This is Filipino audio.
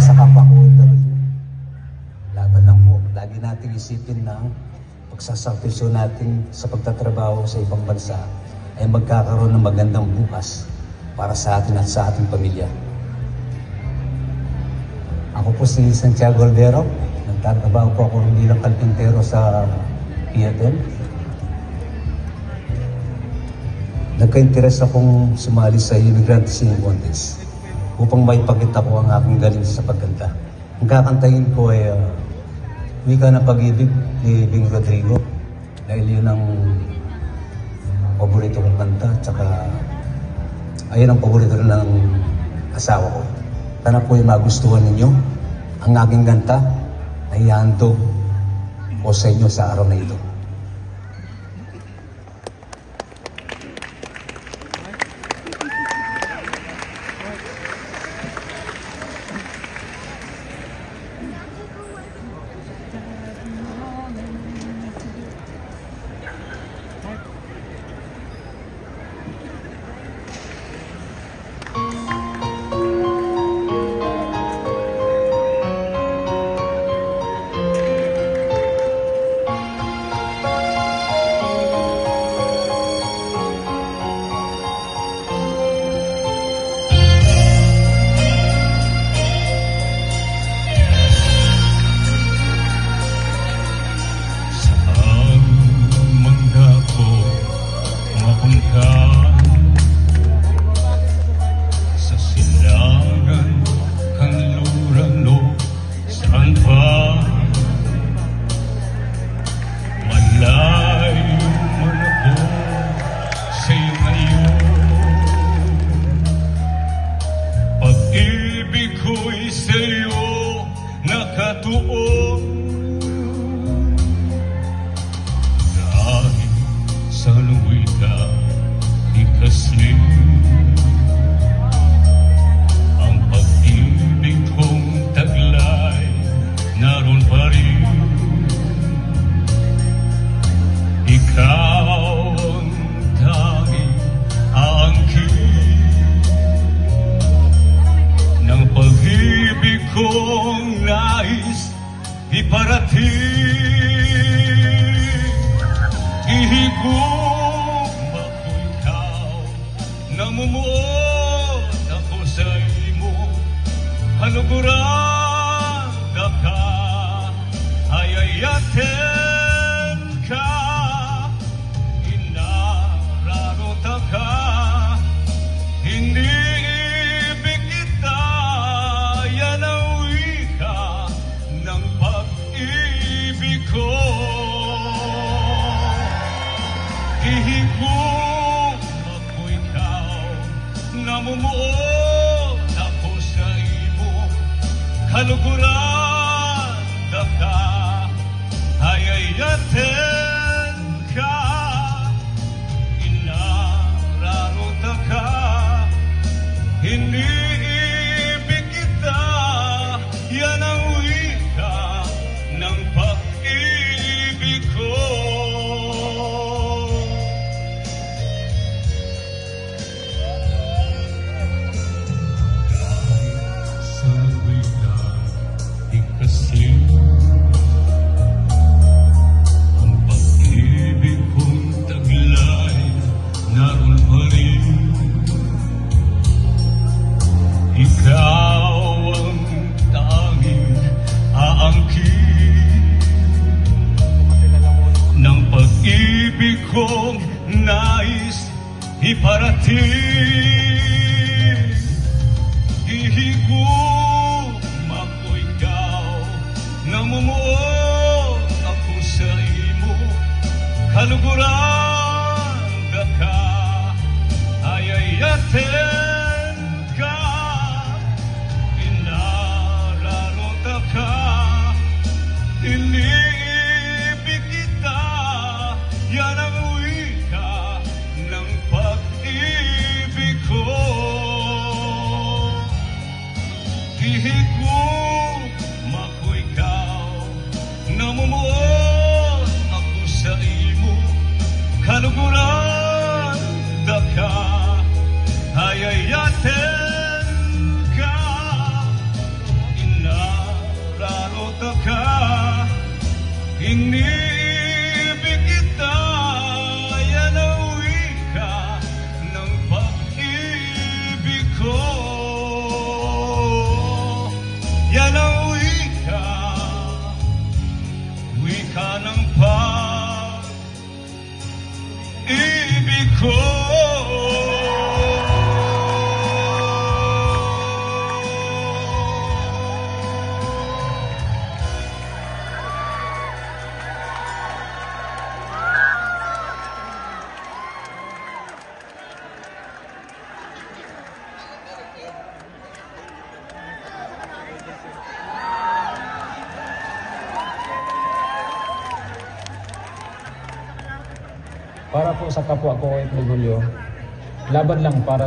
sa kapwa ko, laban lang po. Lagi natin isipin na pagsasakripisyo natin sa pagtatrabaho sa ibang bansa ay magkakaroon ng magandang bukas para sa atin at sa ating pamilya. Ako po si Santiago Alvero. Nagtatrabaho po ako bilang kalpintero sa PFM. Nagka-interest akong sumali sa Immigrant Singing Contest upang maipakita ko ang aking galing sa pagkanta. Ang kakantahin ko ay Wika ng Pag-ibig ni Bing Rodrigo dahil yun ang paborito kong kanta, tsaka ayun ang paborito rin ng asawa ko. Sana po ay magustuhan ninyo ang aking kanta na ihandog ko sa inyo sa araw na ito. Kung nais iparating, ihigugma ko ikaw, namumuot ako sa imo, haluguran ka, ayayaten ka, inararota ka, hindi ihigugma ko ikaw, namumuot ako sa imo, kaluguran ka, ayayaten ka, inararota ka, hindi ibig kita, yan ang wika ng pag-ibig ko. Ikaw ang tanging aangkin ng pag-ibig kong nais iparating. Ihigugma ko ikaw, namumuot ako sa imo, kaluguran ka, ayayaten iniibig kita, yan ang wika ng pag-ibig ko. Ihigugma ko ikaw, namumuot ako sa imo, kaluguran ka, ayayaten ka, para po sa kapwa ko OFW, laban lang para